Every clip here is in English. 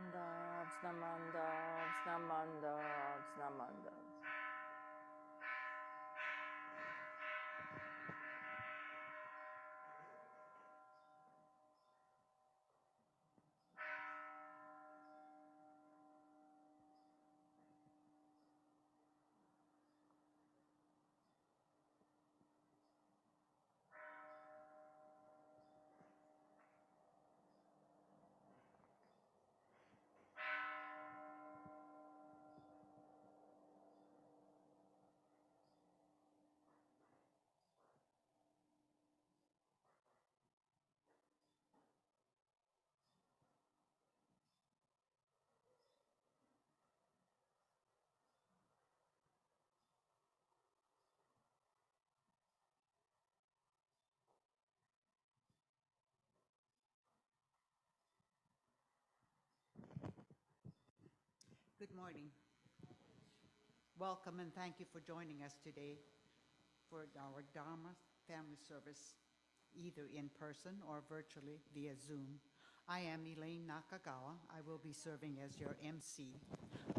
Namandavs, namandavs, namandavs. Good morning. Welcome and thank you for joining us today for our Dharma family service, either in person or virtually via Zoom. I am Elaine Nakagawa. I will be serving as your MC.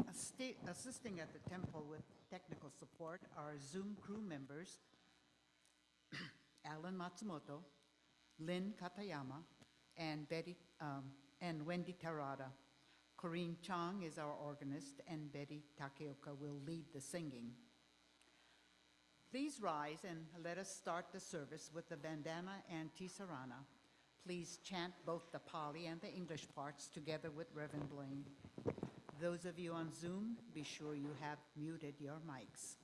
Assisting at the temple with technical support are Zoom crew members Alan Matsumoto, Lynn Katayama, and Wendy Terada. Corinne Chang is our organist, and Betty Takeoka will lead the singing. Please rise and let us start the service with the Vandana and Ti-Sarana. Please chant both the Pali and the English parts together with Reverend Blaine. Those of you on Zoom, be sure you have muted your mics.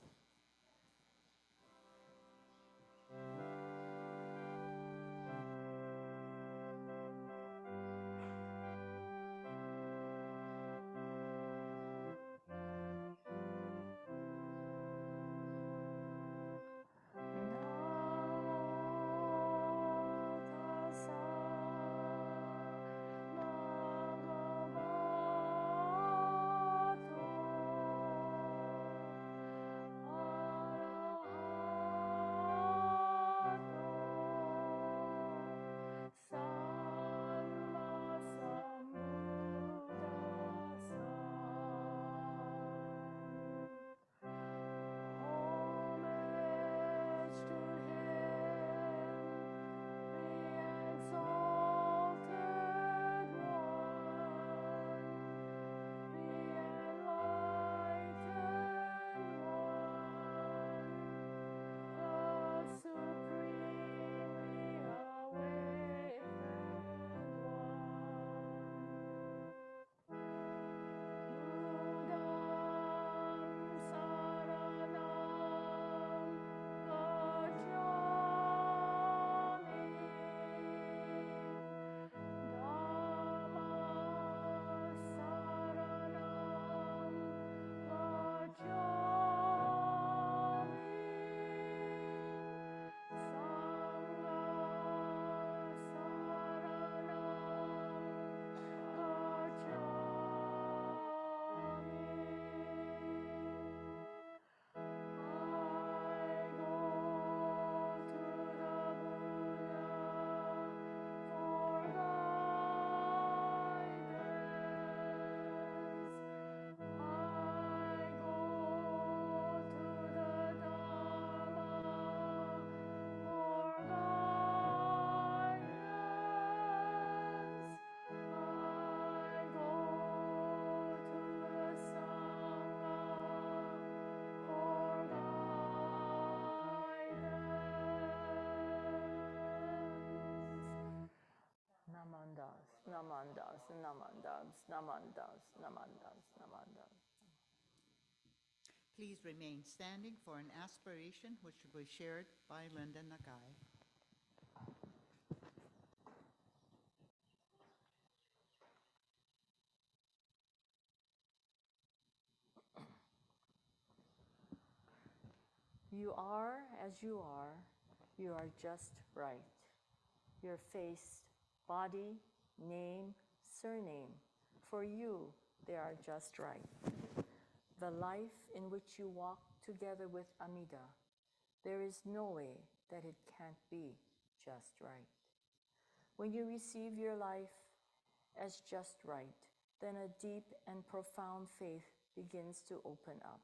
Namandas, namandavs, namandas, namandas, namandas. Please remain standing for an aspiration which will be shared by Linda Nagai. You are as you are just right. Your face, body, name, surname, for you, they are just right. The life in which you walk together with Amida, there is no way that it can't be just right. When you receive your life as just right, then a deep and profound faith begins to open up.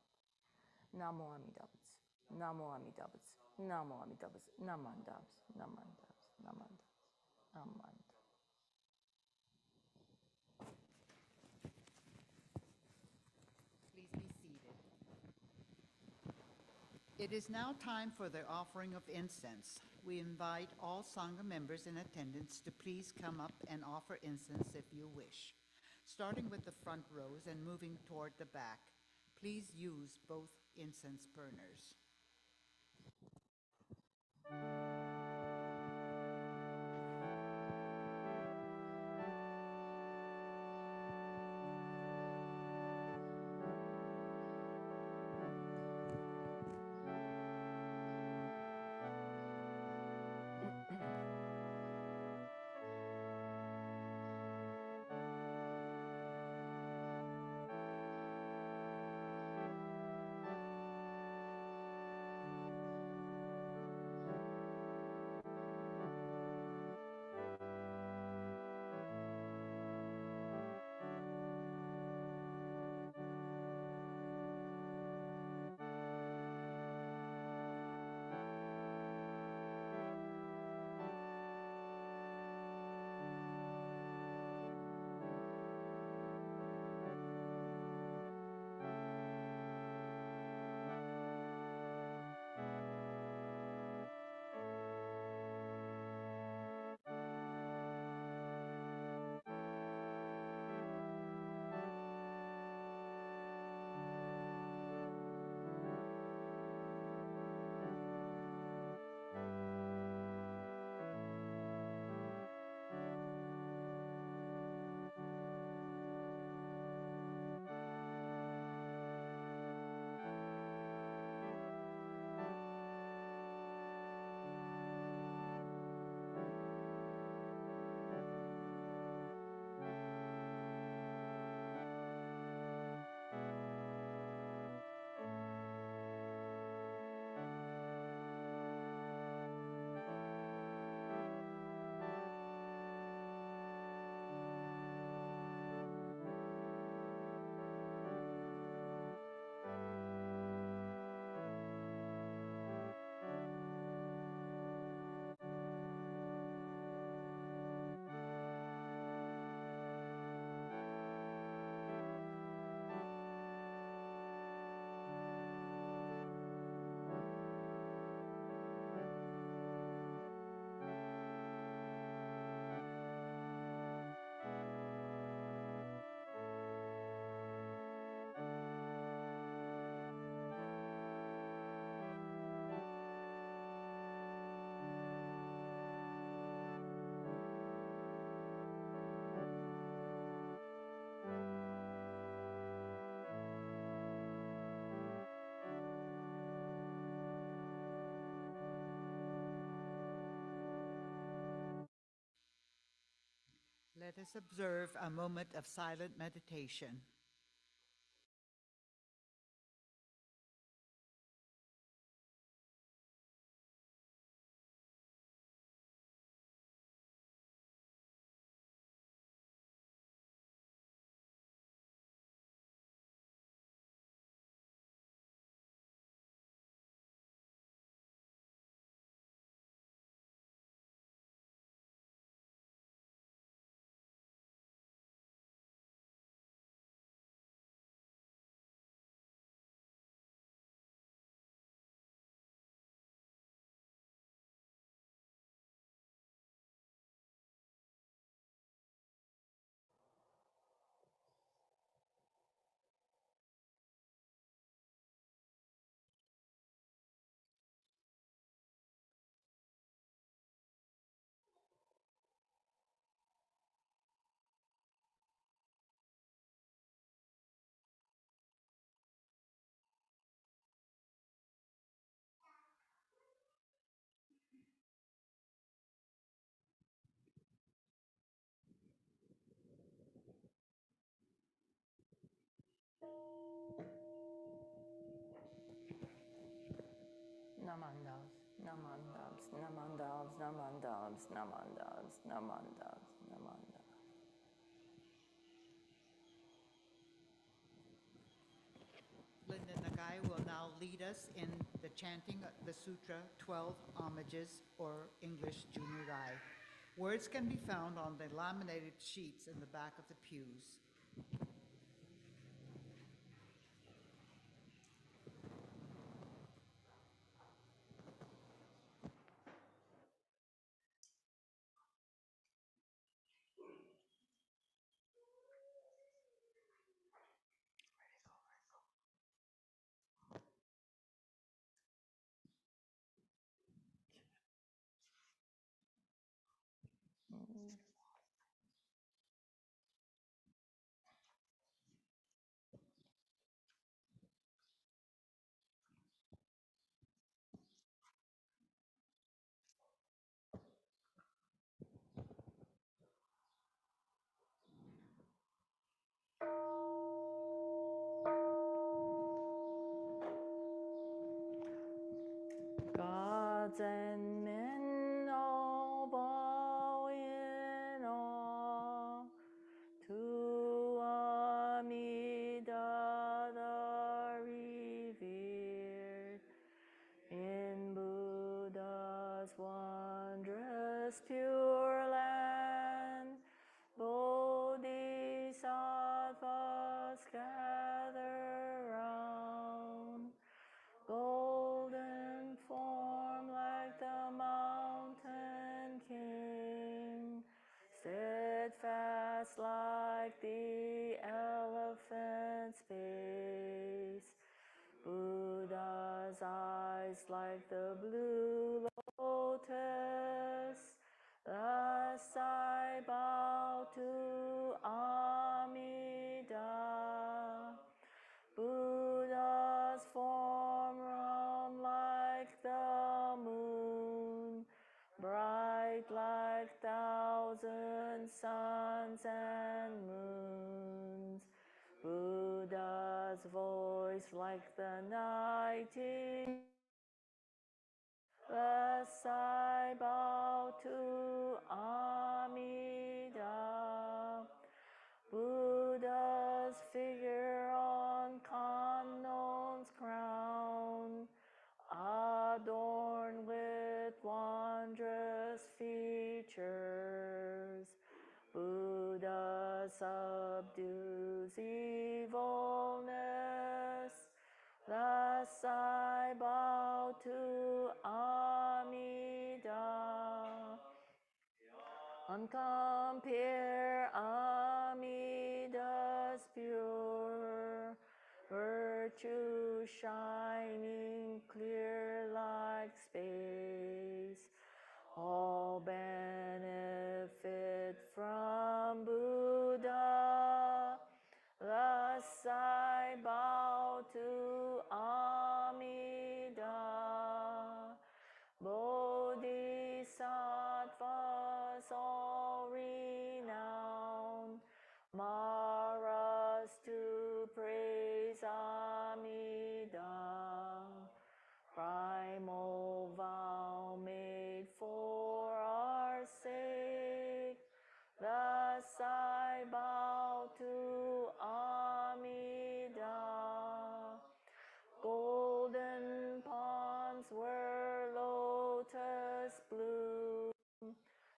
Namo Amidabutsu, Namo Amidabutsu, Namo Amidabutsu, Namandabs, Namandabs, Namandabs, Namandabs. Please be seated. It is now time for the offering of incense. We invite all Sangha members in attendance to please come up and offer incense if you wish. Starting with the front rows and moving toward the back, please use both incense burners. Let us observe a moment of silent meditation. Namandabs, Namandabs, Namandabs, Namandabs, Namandabs, Namandabs, Namandabs. lead us in the chanting of the Sutra 12 Homages, or English Junirai. Words can be found on the laminated sheets in the back of the pews. Gods and men all bow in awe to Amida the revered in Buddha's wondrous pure land. Bodhisattvas gather round, golden form like the mountain king, steadfast like the elephant's face, Buddha's eyes like the blue lotus. Thus I bow to Amida, Buddha's form round like the moon, bright like 1,000 suns and moons. Buddha's voice like the nightingale. Thus I bow to Amida, Buddha's figure on Kanon's crown, adorned with wondrous features. Buddha subdues evilness. Thus I bow to Amida. Uncompare Amida's pure virtue, shining clear like space. All benefit from Buddha. Thus I bow to Amida. Bodhisattvas all renowned, Maras to praise Amida. Primal vow made for our sake. Thus I bow to Amida. Golden ponds where lotus bloom,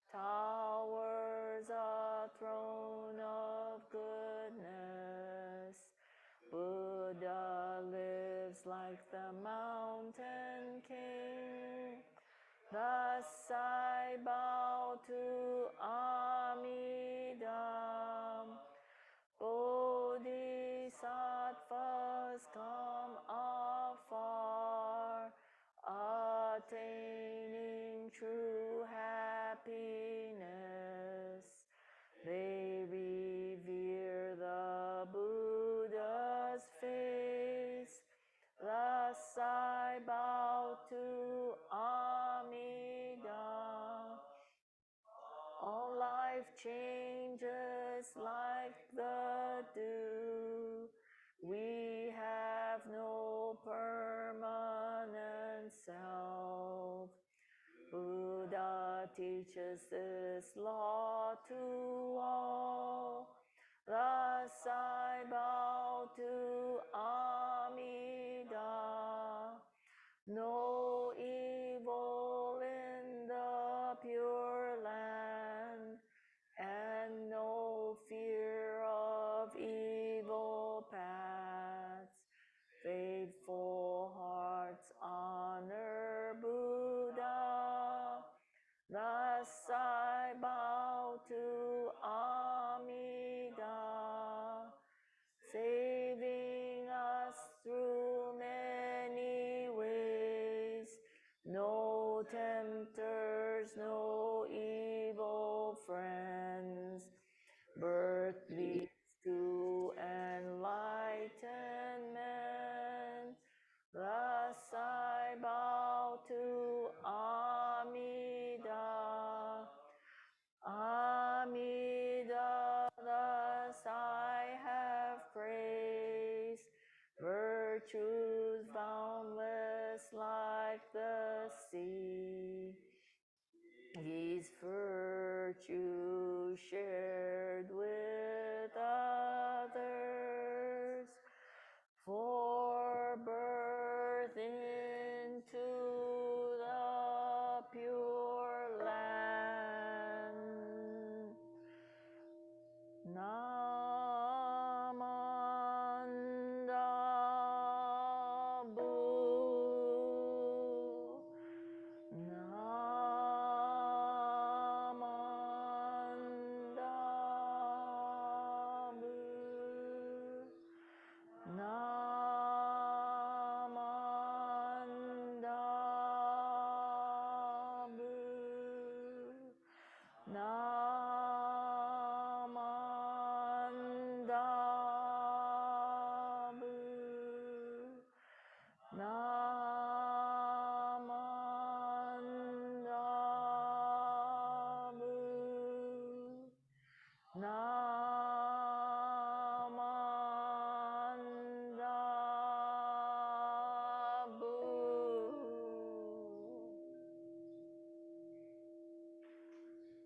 towers a throne of goodness. Buddha lives like the mountain king. Thus I bow to Amida. Bodhisattvas come afar, attaining true happiness. They revere the Buddha's face. Thus I bow to Amida. All life changes like the dew. We have no permanent self. Buddha teaches this law to all. Thus I bow to Amida. grateful hearts honor Buddha. Thus I bow to Amida, saving us through many ways. No tempters, no evil friends. Birth leads to enlightenment. Thus I bow to Amida. Amida, thus I have praised. Virtues boundless like the sea. These virtues shared with others for birth into the pure land. Namanda Bu.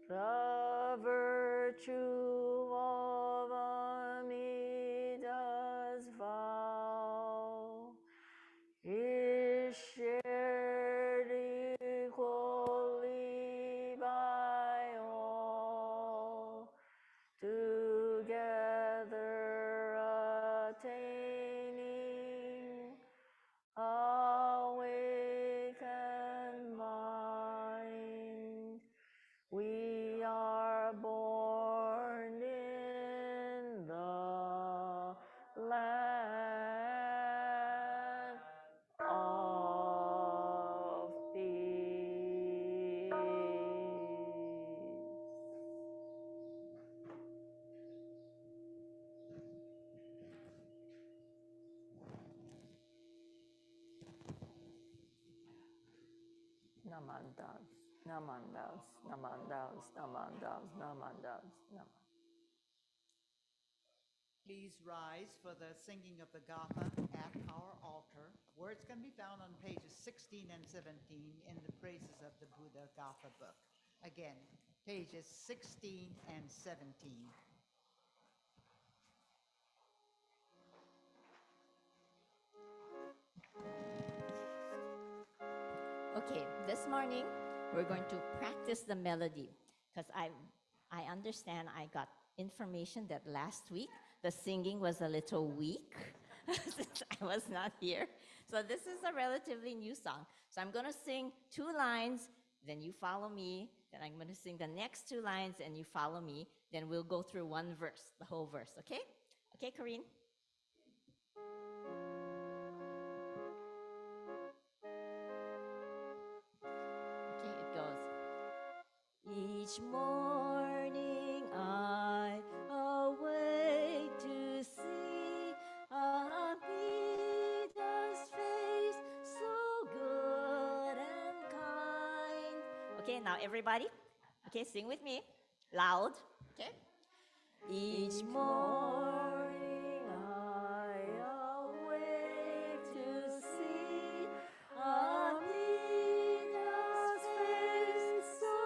The virtue of Amida's vow is shared equally by all, together attaining awakened mind. We are born in the land of peace. Namandas, namandas, namandas, namandas, namandas, namandas. Please rise for the singing of the Gatha at our altar. Words can be found on pages 16 and 17 in the Praises of the Buddha Gatha book. Again, pages 16 and 17. Okay, this morning we're going to practice the melody because I understand I got information that last week the singing was a little weak since I was not here. So this is a relatively new song. So I'm going to sing 2 lines, then you follow me, then I'm going to sing the next 2 lines and you follow me, then we'll go through one verse, the whole verse, okay? Okay, Corinne? Each morning I awake to see Amida's face, so good and kind. Okay, now everybody, okay, sing with me, loud, okay? Each morning I awake to see Amida's face, so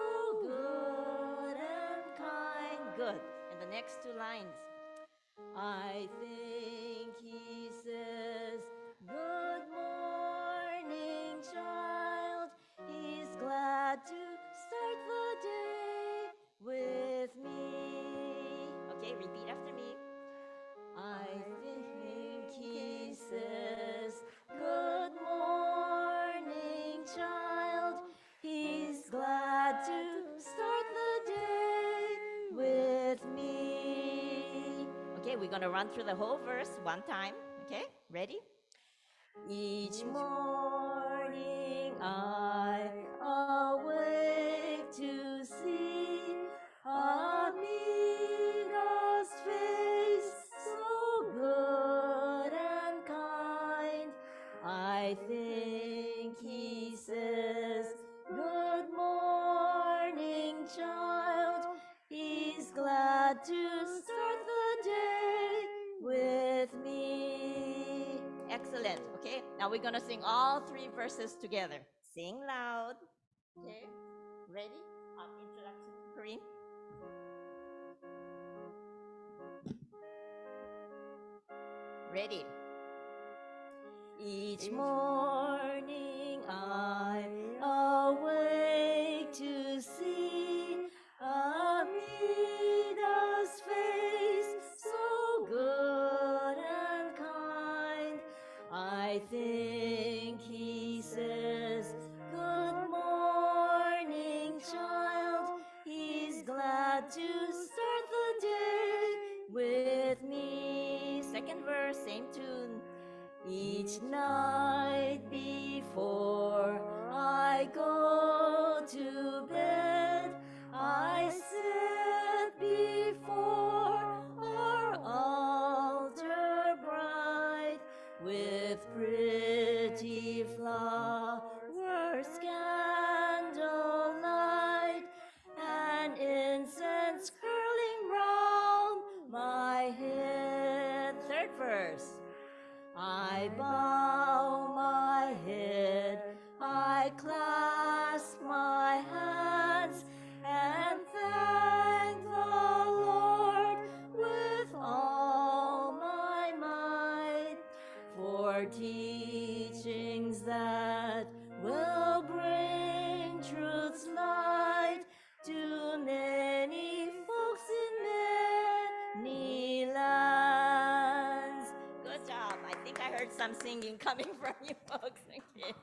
good and kind. Good. And the next 2 lines. I think he says, good morning, child. He's glad to start the day with me. Okay, repeat after me. I think he says, Okay, we're going to run through the whole verse one time. Okay, ready? Each morning I awake to see Amiga's face, so good and kind. I think he says, "Good morning, child." He's glad to start the day with me. Excellent. Okay, now we're going to sing all three verses together. Sing loud. Okay, ready? Introduction to Kareem. Ready? Each morning I awake to see Amida's face, so good and kind. I think he says, "Good morning, child." He's glad to start the day with me. Second verse, same tune. Each night before I go to bed, I sit before our altar bright with pretty flowers, candlelight, and incense curling round my head. Third verse. I bow my head, I clasp my hands, and thank the Lord with all my might for teachings that will bring truth's light to many folks in many lands. Good job. I think I heard some singing coming from you folks. Okay.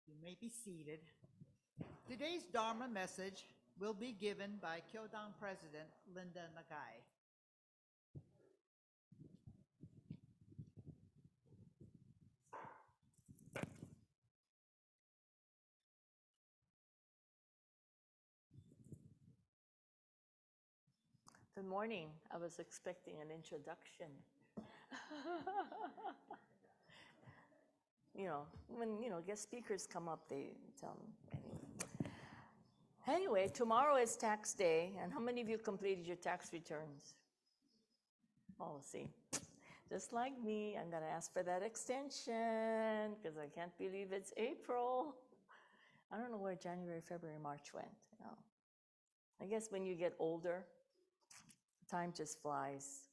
You may be seated. Today's Dharma message will be given by Kyodan President Linda Nagai. Good morning. I was expecting an introduction. When guest speakers come up, they tell me. Anyway, tomorrow is tax day, and how many of you completed your tax returns? Oh, see, just like me, I'm gonna ask for that extension because I can't believe it's April. I don't know where January, February, March went. I guess when you get older, time just flies.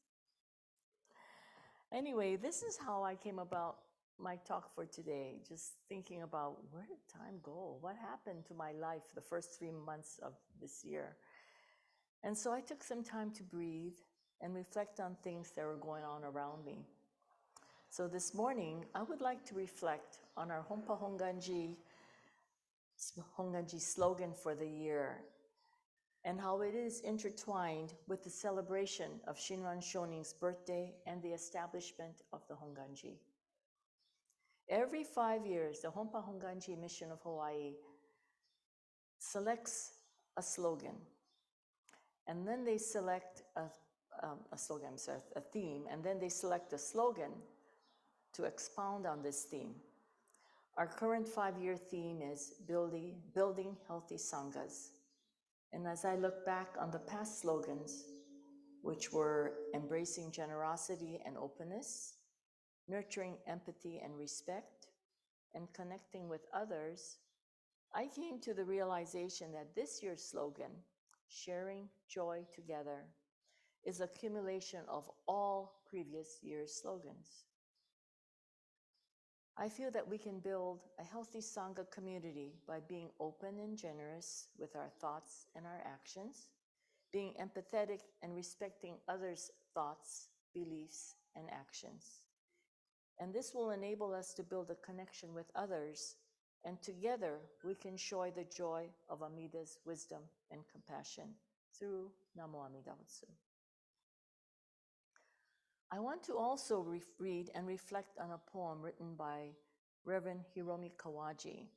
Anyway, this is how I came about my talk for today, just thinking about where did time go? What happened to my life the first 3 months of this year? And so I took some time to breathe and reflect on things that were going on around me. So this morning, I would like to reflect on our Hompa Honganji slogan for the year and how it is intertwined with the celebration of Shinran Shonin's birthday and the establishment of the Honganji. Every 5 years, the Hompa Honganji Mission of Hawaii selects a slogan, and then they select a theme, and then they select a slogan to expound on this theme. Our current 5-year theme is building healthy sanghas. And as I look back on the past slogans, which were embracing generosity and openness, nurturing empathy and respect, and connecting with others, I came to the realization that this year's slogan, sharing joy together, is accumulation of all previous year's slogans. I feel that we can build a healthy Sangha community by being open and generous with our thoughts and our actions, being empathetic and respecting others' thoughts, beliefs, and actions. And this will enable us to build a connection with others and together we can share the joy of Amida's wisdom and compassion through Namo Amida Butsu. I want to also read and reflect on a poem written by Reverend Hiromi Kawaji,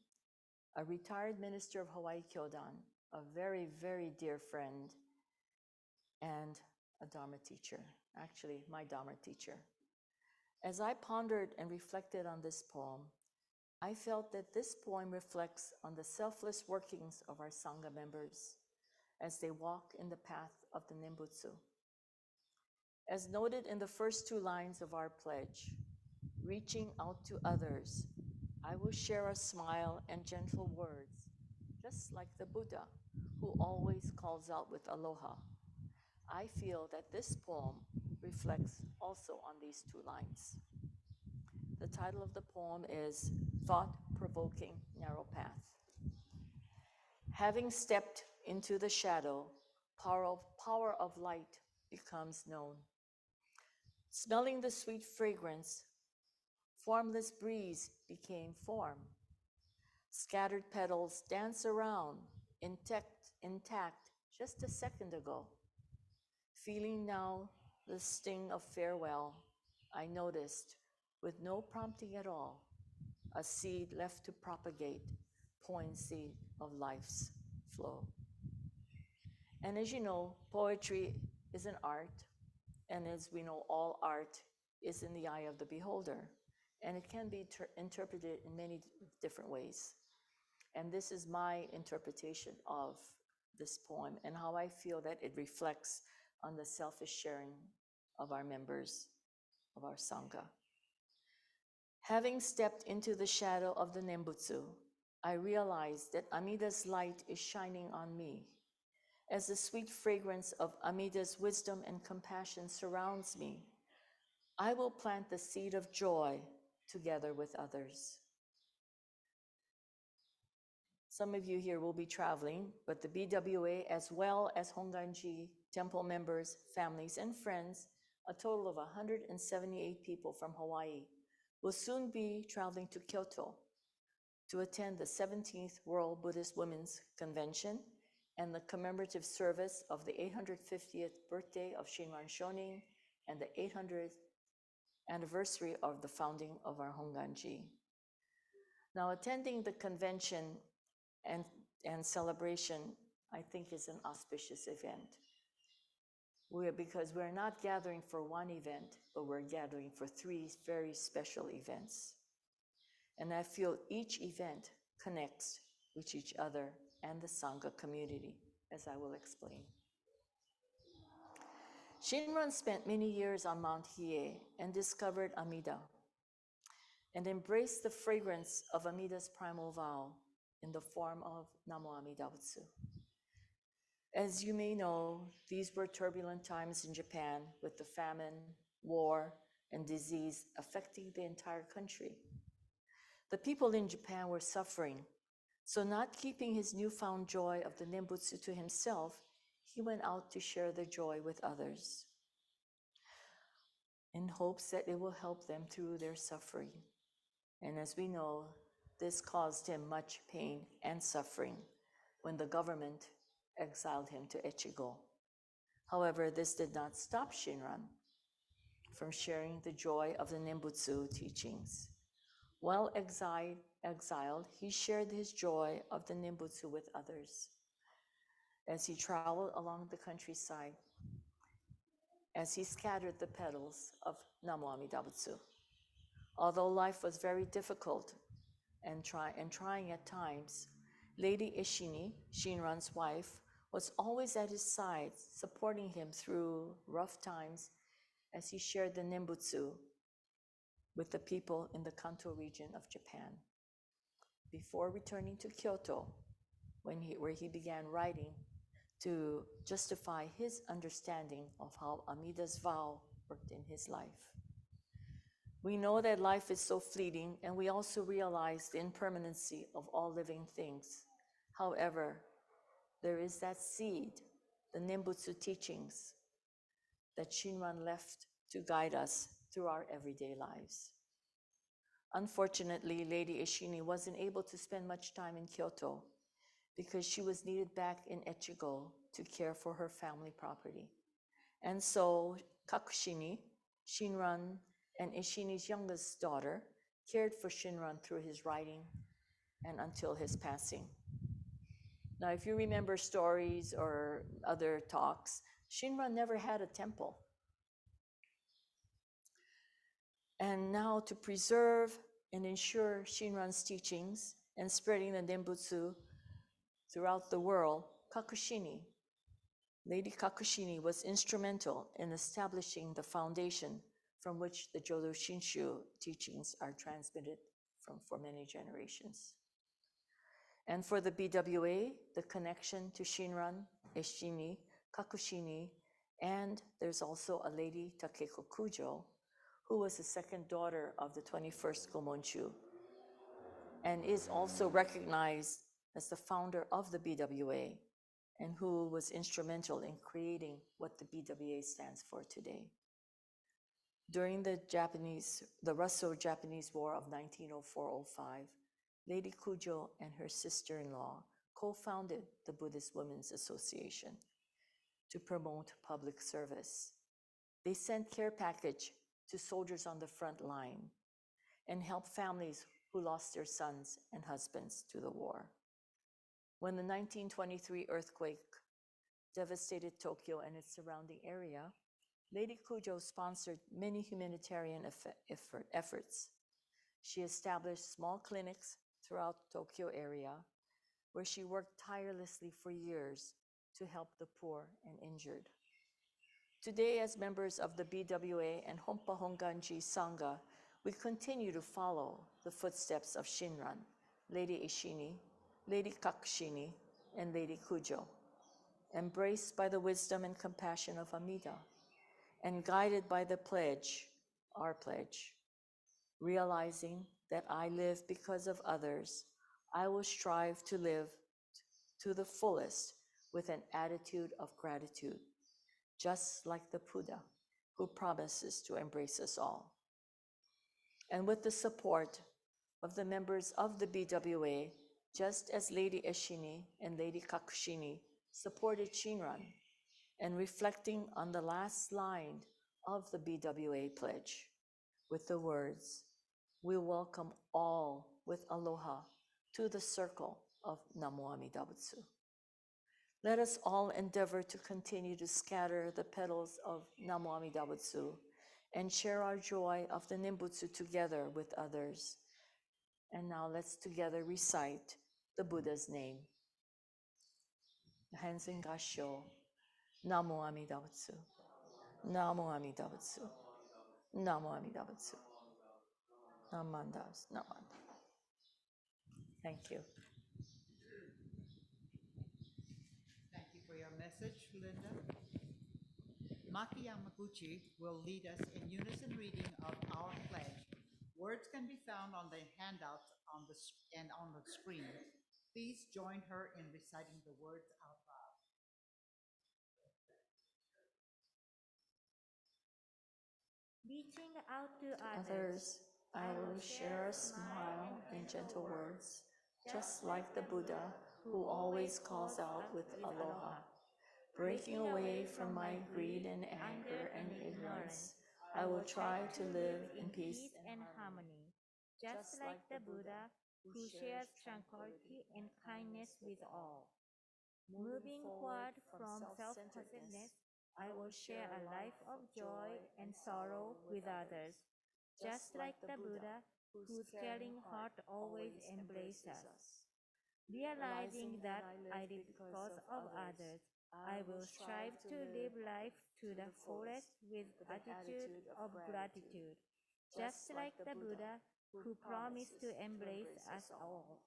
a retired minister of Hawaii Kyodan, a very, very dear friend, and a Dharma teacher, actually my Dharma teacher. As I pondered and reflected on this poem, I felt that this poem reflects on the selfless workings of our Sangha members as they walk in the path of the Nembutsu. As noted in the first two lines of our pledge, reaching out to others, I will share a smile and gentle words, just like the Buddha, who always calls out with aloha. I feel that this poem reflects also on these two lines. The title of the poem is Thought-Provoking Narrow Path. Having stepped into the shadow, power of light becomes known. Smelling the sweet fragrance, formless breeze became form. Scattered petals dance around, intact just a second ago. Feeling now the sting of farewell, I noticed, with no prompting at all, a seed left to propagate, poignancy of life's flow. And as you know, poetry is an art, and as we know, all art is in the eye of the beholder, and it can be interpreted in many different ways. And this is my interpretation of this poem and how I feel that it reflects on the selfish sharing of our members of our Sangha. Having stepped into the shadow of the Nembutsu, I realized that Amida's light is shining on me. As the sweet fragrance of Amida's wisdom and compassion surrounds me, I will plant the seed of joy together with others. Some of you here will be traveling, but the BWA, as well as Honganji, temple members, families, and friends, a total of 178 people from Hawaii, will soon be traveling to Kyoto to attend the 17th World Buddhist Women's Convention and the commemorative service of the 850th birthday of Shinran Shonin and the 800th anniversary of the founding of our Honganji. Now, attending the convention and celebration, I think, is an auspicious event. Because we're not gathering for one event, but we're gathering for three very special events. And I feel each event connects with each other and the Sangha community, as I will explain. Shinran spent many years on Mount Hiei and discovered Amida and embraced the fragrance of Amida's primal vow in the form of Namo Amida Butsu. As you may know, these were turbulent times in Japan with the famine, war, and disease affecting the entire country. The people in Japan were suffering, so not keeping his newfound joy of the Nembutsu to himself, he went out to share the joy with others in hopes that it will help them through their suffering. And as we know, this caused him much pain and suffering when the government exiled him to Echigo. However, this did not stop Shinran from sharing the joy of the Nembutsu teachings. While exiled, he shared his joy of the Nembutsu with others as he traveled along the countryside, as he scattered the petals of Namo Amida Butsu. Although life was very difficult and trying at times, Lady Ishini, Shinran's wife, was always at his side, supporting him through rough times as he shared the Nembutsu with the people in the Kanto region of Japan. Before returning to Kyoto, where he began writing to justify his understanding of how Amida's vow worked in his life. We know that life is so fleeting, and we also realize the impermanency of all living things. However, there is that seed, the Nembutsu teachings, that Shinran left to guide us through our everyday lives. Unfortunately, Lady Ishini wasn't able to spend much time in Kyoto because she was needed back in Echigo to care for her family property. And so Kakushini, Shinran, and Ishini's youngest daughter cared for Shinran through his writing and until his passing. Now, if you remember stories or other talks, Shinran never had a temple. And now to preserve and ensure Shinran's teachings and spreading the Nembutsu throughout the world, Kakushini, Lady Kakushini was instrumental in establishing the foundation from which the Jodo Shinshu teachings are transmitted for many generations. And for the BWA, the connection to Shinran, Ishini, Kakushini, and there's also a Lady Takeko Kujo, who was the second daughter of the 21st Gomonchu, and is also recognized as the founder of the BWA, and who was instrumental in creating what the BWA stands for today. During the Russo-Japanese War of 1904-05, Lady Kujo and her sister-in-law co-founded the Buddhist Women's Association to promote public service. They sent care package to soldiers on the front line and helped families who lost their sons and husbands to the war. When the 1923 earthquake devastated Tokyo and its surrounding area, Lady Kujo sponsored many humanitarian efforts. She established small clinics throughout Tokyo area where she worked tirelessly for years to help the poor and injured. Today, as members of the BWA and Hompa Honganji Sangha, we continue to follow the footsteps of Shinran, Lady Ishini, Lady Kakushini, and Lady Kujo, embraced by the wisdom and compassion of Amida, and guided by the pledge, our pledge, realizing that I live because of others, I will strive to live to the fullest with an attitude of gratitude, just like the Buddha, who promises to embrace us all. And with the support of the members of the BWA, just as Lady Ishini and Lady Kakushini supported Shinran, and reflecting on the last line of the BWA pledge with the words, "We welcome all with aloha to the circle of Namo Amida Butsu." Let us all endeavor to continue to scatter the petals of Namo Amida Butsu and share our joy of the Nembutsu together with others. And now let's together recite the Buddha's name. Hands in Gassho. Namo Amida Butsu. Namo Amida Butsu. Namo Amida Butsu. Namandas, Namanda. Thank you. Thank you for your message, Linda. Maki Yamaguchi will lead us in unison reading of our pledge. Words can be found on the handouts on the screen. Please join her in reciting the words out loud. Reaching out to Others, I will share a smile and gentle words, just like the Buddha who always calls out with aloha. Breaking away from my greed and anger and ignorance, I will try to live in peace and harmony, just like the Buddha who shares tranquility and kindness with all. Moving forward from self-possessedness, I will share a life of joy and sorrow with others, just like the Buddha whose caring heart always embraces us. Realizing that I live because of others, I will strive to live life to the fullest with attitude of gratitude, just like the Buddha who promised to embrace us all.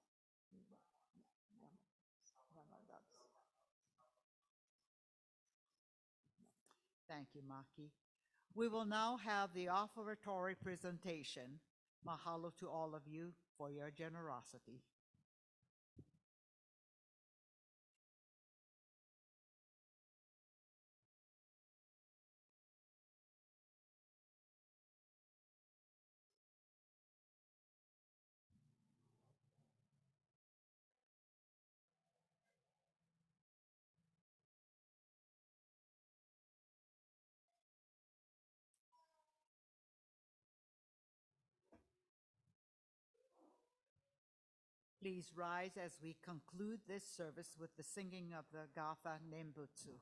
Thank you, Maki. We will now have the offertory presentation. Mahalo to all of you for your generosity. Please rise as we conclude this service with the singing of the Gatha Nembutsu.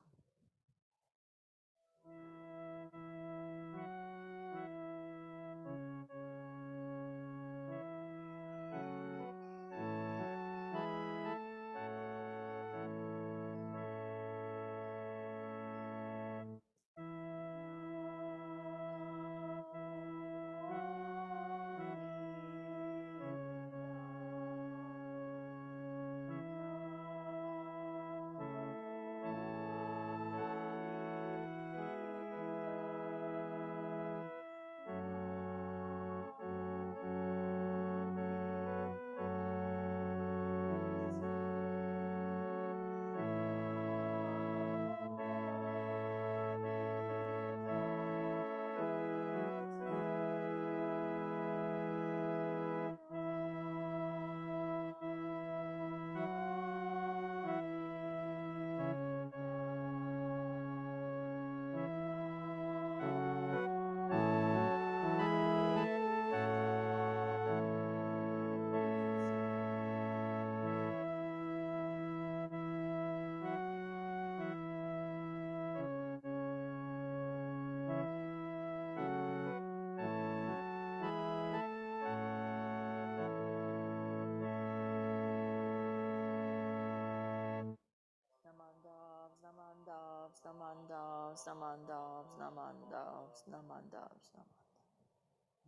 Namandavs, namandavs, namandavs, namandavs, namandavs, namandavs, namandavs.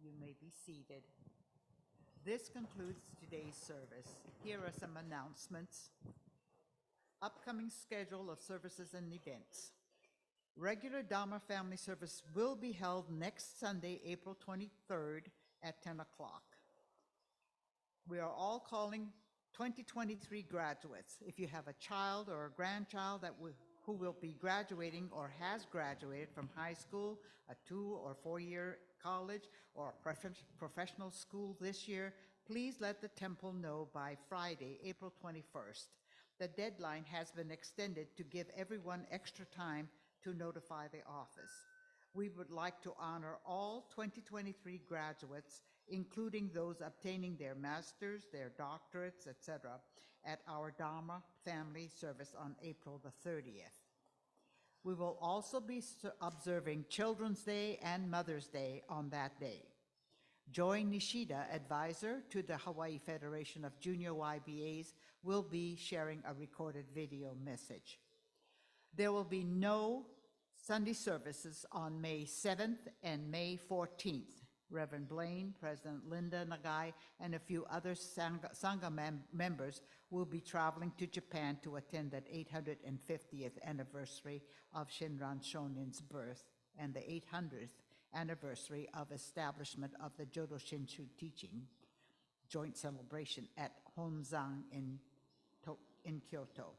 You may be seated. This concludes today's service. Here are some announcements. Upcoming schedule of services and events. Regular Dharma family service will be held next Sunday, April 23rd at 10 o'clock. We are all calling 2023 graduates. If you have a child or a grandchild who will be graduating or has graduated from high school, a 2 or 4 year college, or a professional school this year, please let the temple know by Friday, April 21st. The deadline has been extended to give everyone extra time to notify the office. We would like to honor all 2023 graduates, including those obtaining their masters, their doctorates, etc., at our Dharma family service on April the 30th. We will also be observing Children's Day and Mother's Day on that day. Joy Nishida, advisor to the Hawaii Federation of Junior YBAs, will be sharing a recorded video message. There will be no Sunday services on May 7th and May 14th. Reverend Blaine, President Linda Nagai, and a few other Sangha members will be traveling to Japan to attend that 850th anniversary of Shinran Shonin's birth and the 800th anniversary of establishment of the Jodo Shinshu teaching joint celebration at Honzan in Kyoto.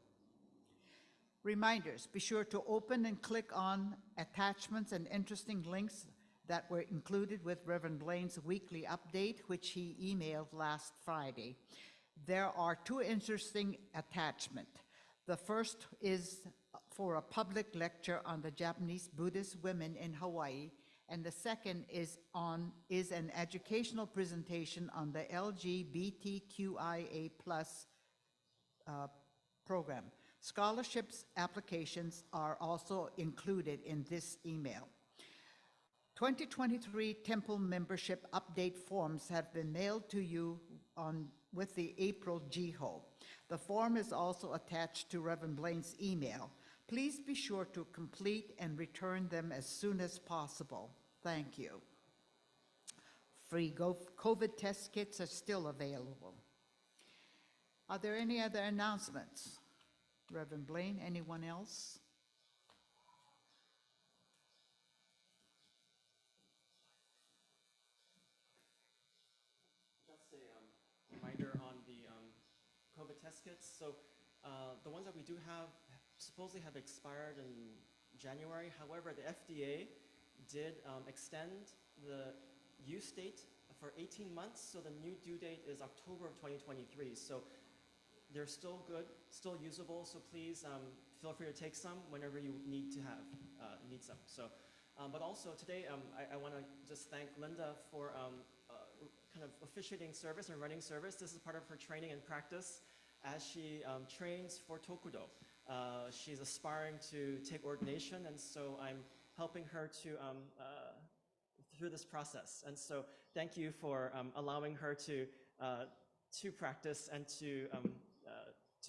Reminders, be sure to open and click on attachments and interesting links that were included with Reverend Blaine's weekly update, which he emailed last Friday. There are 2 interesting attachments. The first is for a public lecture on the Japanese Buddhist women in Hawaii, and the second is an educational presentation on the LGBTQIA+ program. Scholarships applications are also included in this email. 2023 temple membership update forms have been mailed to you with the April JIHO. The form is also attached to Reverend Blaine's email. Please be sure to complete and return them as soon as possible. Thank you. Free COVID test kits are still available. Are there any other announcements? Reverend Blaine, anyone else? Just a reminder on the COVID test kits. So the ones that we do have supposedly have expired in January. However, the FDA did extend the use date for 18 months. So the new due date is October of 2023. So they're still good, still usable. So please feel free to take some whenever you need some. So, but also today, I want to just thank Linda for kind of officiating service and running service. This is part of her training and practice as she trains for Tokudo. She's aspiring to take ordination, and so I'm helping her to through this process. And so thank you for allowing her to practice and to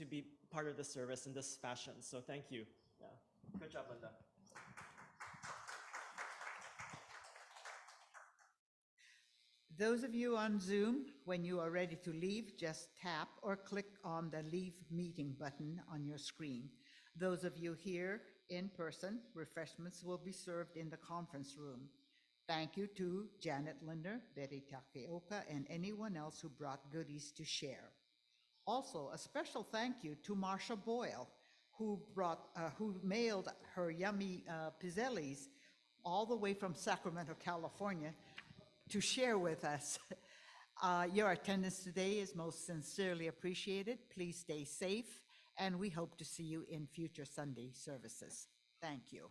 be part of the service in this fashion. So thank you. Yeah. Good job, Linda. Those of you on Zoom, when you are ready to leave, just tap or click on the Leave Meeting button on your screen. Those of you here in person, refreshments will be served in the conference room. Thank you to Janet Linder, Betty Takeoka, and anyone else who brought goodies to share. Also, a special thank you to Marsha Boyle, who mailed her yummy pizzellis all the way from Sacramento, California, to share with us. Your attendance today is most sincerely appreciated. Please stay safe, and we hope to see you in future Sunday services. Thank you.